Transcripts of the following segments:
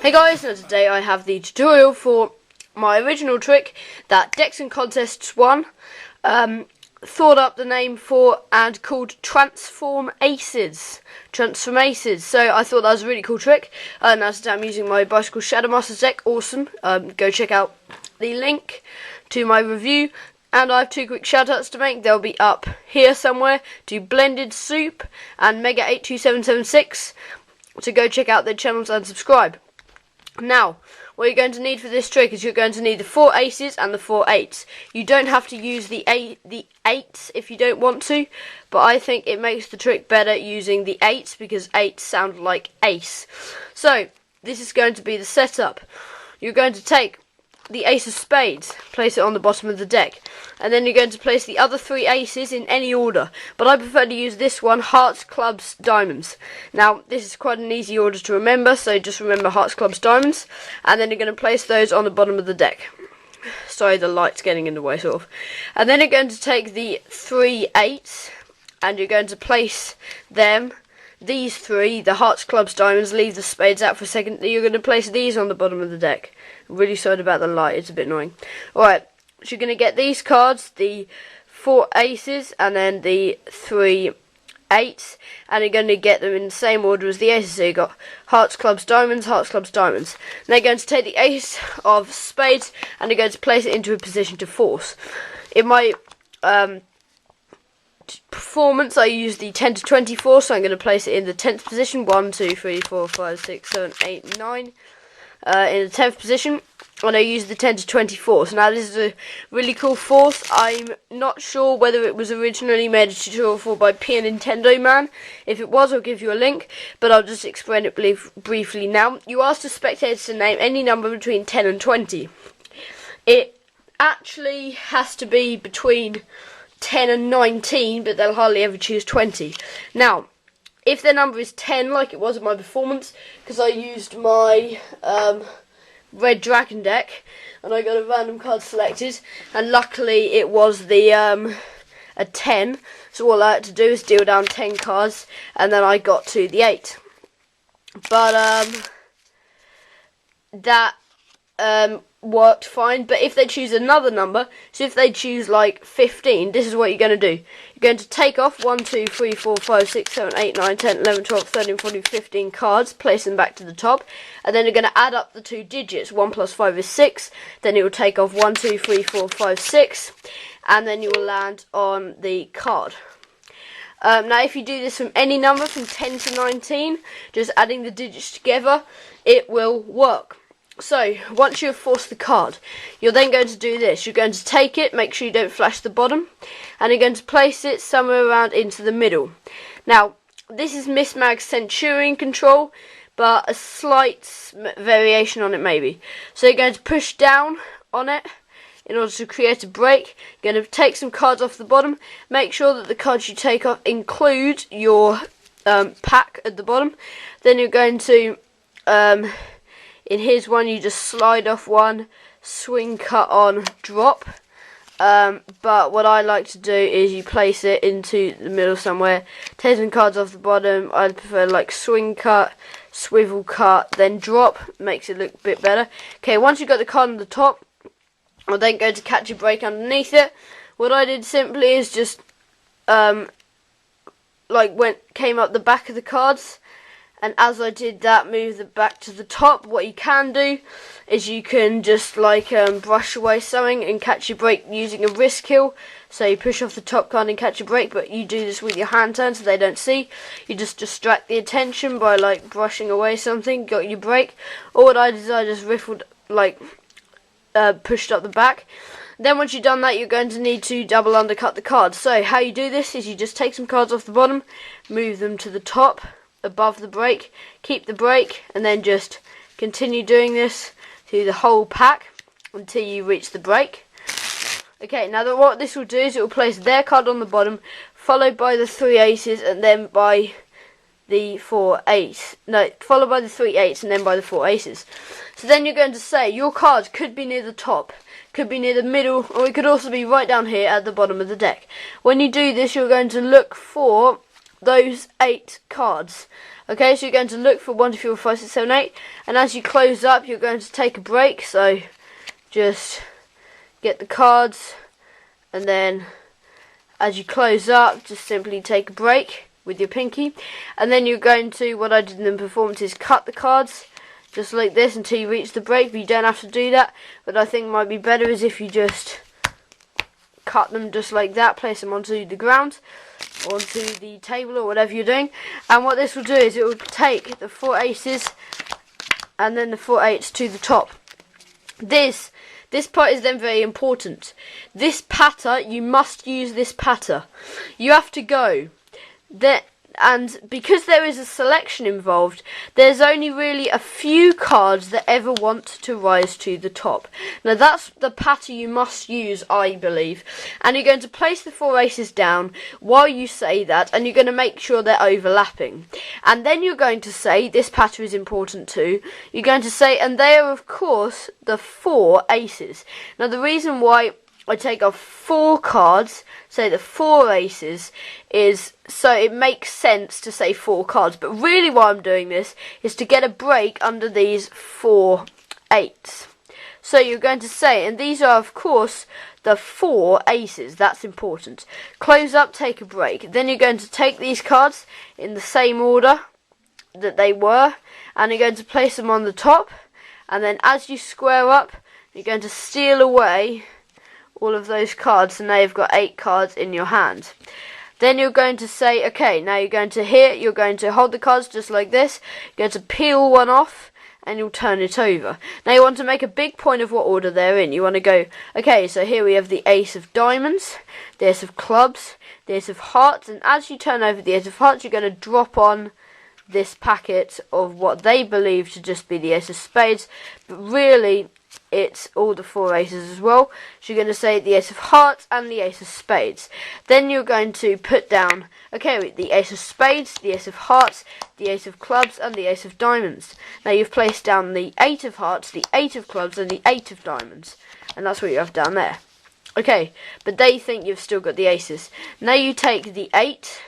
Hey guys, and today I have the tutorial for my original trick that Decks and Contests won. Thought up the name for and called transformACES. transformACES. So I thought that was a really cool trick. Now today I'm using my Bicycle Shadowmasters deck. Awesome. Go check out the link to my review. And I have two quick shoutouts to make. They'll be up here somewhere to Blended Soup and Mega82776. So go check out their channels and subscribe. Now, what you're going to need for this trick is you're going to need the 4 aces and the 4 eights. You don't have to use the eights if you don't want to, but I think it makes the trick better using the eights because eights sound like ace. So, this is going to be the setup. You're going to take the ace of spades, place it on the bottom of the deck, and then you're going to place the other 3 aces in any order, but I prefer to use this one, hearts, clubs, diamonds. Now this is quite an easy order to remember, so just remember hearts, clubs, diamonds, and then you're going to place those on the bottom of the deck. Sorry, the light's getting in the way sort of. And then you're going to take the 3 eights and you're going to place them, these 3, the hearts, clubs, diamonds, leave the spades out for a second. You're going to place these on the bottom of the deck. I'm really sorry about the light, it's a bit annoying. Alright, so you're going to get these cards, the 4 aces and then the 3 eights, and you're going to get them in the same order as the aces. So you've got hearts, clubs, diamonds, hearts, clubs, diamonds. And they're going to take the ace of spades and they're going to place it into a position to force. In my performance I use the 10 to 24, so I'm going to place it in the 10th position, 1, 2, 3, 4, 5, 6, 7, 8, 9 in the 10th position, and I use the 10 to 24. So now this is a really cool force. I'm not sure whether it was originally made a tutorial for by P and Nintendo Man. If it was, I'll give you a link, but I'll just explain it briefly now. You ask the spectators to name any number between 10 and 20. It actually has to be between 10 and 19, but they'll hardly ever choose 20. Now, if their number is 10, like it was in my performance, because I used my red dragon deck, and I got a random card selected, and luckily it was the a 10, so all I had to do is deal down 10 cards, and then I got to the 8. But that worked fine. But if they choose another number, so if they choose like 15, this is what you're going to do. You're going to take off 1, 2, 3, 4, 5, 6, 7, 8, 9, 10, 11, 12, 13, 14, 15 cards, place them back to the top, and then you're going to add up the 2 digits. 1 plus 5 is 6, then you will take off 1, 2, 3, 4, 5, 6, and then you will land on the card. Now if you do this from any number from 10 to 19, just adding the digits together, it will work. So, once you have forced the card, you're then going to do this. You're going to take it, make sure you don't flash the bottom, and you're going to place it somewhere around into the middle. Now, this is Miss Mag's Centurion control, but a slight variation on it maybe. So you're going to push down on it in order to create a break. You're going to take some cards off the bottom. Make sure that the cards you take off include your pack at the bottom. Then you're going to... in his one, you just slide off one, swing, cut on, drop. But what I like to do is you place it into the middle somewhere, take some cards off the bottom. I prefer like swing, cut, swivel, cut, then drop. Makes it look a bit better. Okay, once you've got the card on the top, I'm then going to catch a break underneath it. What I did simply is just came up the back of the cards. And as I did that, move the back to the top. What you can do is you can just brush away something and catch your break using a wrist kill. So you push off the top card and catch a break, but you do this with your hand turn so they don't see. You just distract the attention by brushing away something, got your break. Or what I did is I just riffled, pushed up the back. Then once you've done that, you're going to need to double undercut the cards. So how you do this is you just take some cards off the bottom, move them to the top, above the break, keep the break, and then just continue doing this through the whole pack until you reach the break. Okay, now what this will do is it will place their card on the bottom, followed by the 3 aces, and then by the 4 eights. No, followed by the 3 eights, and then by the 4 aces. So then you're going to say your cards could be near the top, could be near the middle, or it could also be right down here at the bottom of the deck. When you do this, you're going to look for those 8 cards. Okay, so you're going to look for 1, 2, 3, 4, 5, 6, 7, 8, and as you close up, you're going to take a break. So just get the cards, and then as you close up, just simply take a break with your pinky, and then you're going to, what I did in the performance is cut the cards just like this until you reach the break, but you don't have to do that. But I think might be better is if you just cut them just like that, place them onto the ground, onto the table or whatever you're doing. And what this will do is it will take the 4 aces and then the 4 eights to the top. This part is then very important. This patter, you must use this patter. You have to go there, and because there is a selection involved, there's only really a few cards that ever want to rise to the top. Now that's the patter you must use, I believe. And you're going to place the 4 aces down while you say that, and you're going to make sure they're overlapping. And then you're going to say, this patter is important too, you're going to say, and they are of course the 4 aces. Now the reason why I take off 4 cards, say the 4 aces, is so it makes sense to say 4 cards. But really why I'm doing this is to get a break under these 4 eights. So you're going to say, and these are of course the 4 aces, that's important. Close up, take a break. Then you're going to take these cards in the same order that they were, and you're going to place them on the top. And then as you square up, you're going to steal away all of those cards, and now you've got 8 cards in your hand. Then you're going to say, okay, now you're going to hold the cards just like this, you're going to peel one off, and you'll turn it over. Now you want to make a big point of what order they're in. You want to go, okay, so here we have the ace of diamonds, the ace of clubs, the ace of hearts, and as you turn over the ace of hearts, you're going to drop on this packet of what they believe to just be the ace of spades, but really it's all the 4 aces as well. So you're going to say the ace of hearts and the ace of spades. Then you're going to put down, okay, the ace of spades, the ace of hearts, the ace of clubs, and the ace of diamonds. Now you've placed down the 8 of hearts, the 8 of clubs, and the 8 of diamonds. And that's what you have down there. Okay, but they think you've still got the aces. Now you take the 8,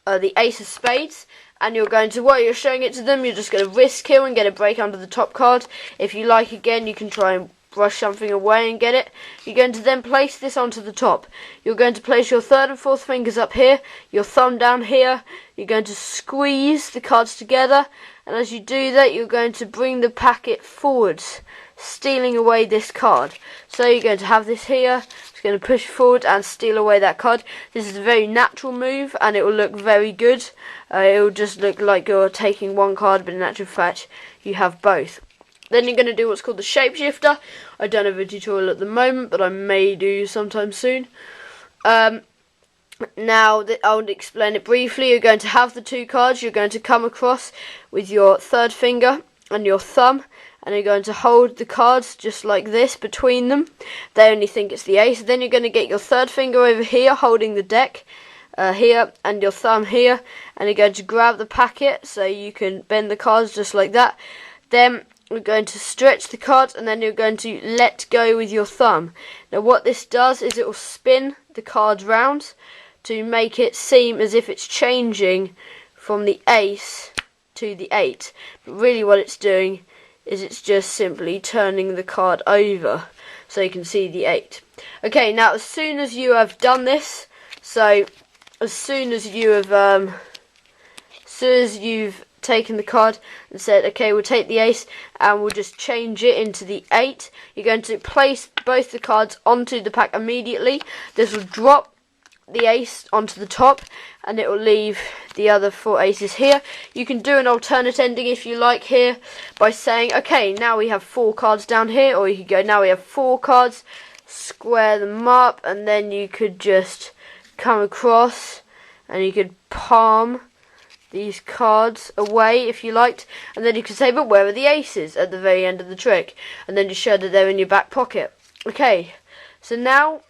the ace of spades, and you're going to, while you're showing it to them, you're just going to risk kill and get a break under the top card. If you like, again, you can try and brush something away and get it. You're going to then place this onto the top. You're going to place your 3rd and 4th fingers up here, your thumb down here. You're going to squeeze the cards together, and as you do that, you're going to bring the packet forwards, stealing away this card. So you're going to have this here, it's going to push forward and steal away that card. This is a very natural move, and it will look very good. It will just look like you're taking one card, but in actual fact you have both. Then you're going to do what's called the shapeshifter. I don't have a tutorial at the moment, but I may do sometime soon. Now I'll explain it briefly. You're going to have the 2 cards. You're going to come across with your 3rd finger and your thumb, and you're going to hold the cards just like this between them. They only think it's the ace. Then you're going to get your 3rd finger over here holding the deck here, and your thumb here, and you're going to grab the packet so you can bend the cards just like that. Then you're going to stretch the cards, and then you're going to let go with your thumb. Now what this does is it will spin the cards round to make it seem as if it's changing from the ace to the 8. But really what it's doing is it's just simply turning the card over so you can see the 8. Okay, now as soon as you have done this, so as soon as you have you've taken the card and said, okay, we'll take the ace and we'll just change it into the 8, you're going to place both the cards onto the pack immediately. This will drop the ace onto the top, and it will leave the other 4 aces here. You can do an alternate ending if you like here by saying, okay, now we have 4 cards down here, or you could go, now we have 4 cards, square them up, and then you could just come across and you could palm these cards away if you liked, and then you could say, but where are the aces at the very end of the trick, and then just show that they're in your back pocket. Okay, so now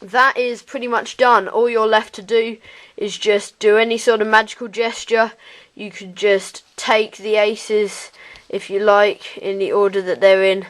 that is pretty much done. All you're left to do is just do any sort of magical gesture. You could just take the aces if you like in the order that they're in,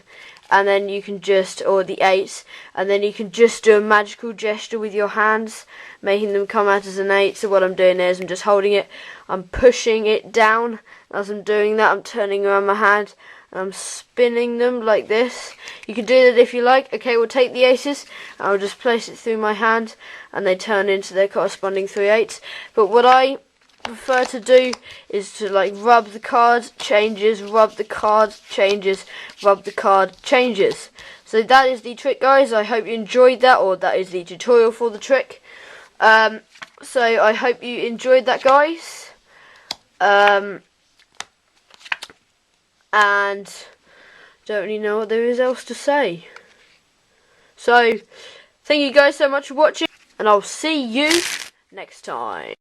and then you can just, or the 8s, and then you can just do a magical gesture with your hands, making them come out as an 8. So what I'm doing is I'm just holding it, I'm pushing it down. As I'm doing that, I'm turning around my hand and I'm spinning them like this. You can do that if you like. Okay, we'll take the aces and I'll just place it through my hand and they turn into their corresponding 3 8s. But what I prefer to do is to like rub the card, changes, rub the card, changes, rub the card, changes. So that is the trick, guys. I hope you enjoyed that, or that is the tutorial for the trick. So I hope you enjoyed that, guys. And don't really know what there is else to say. So thank you guys so much for watching, and I'll see you next time.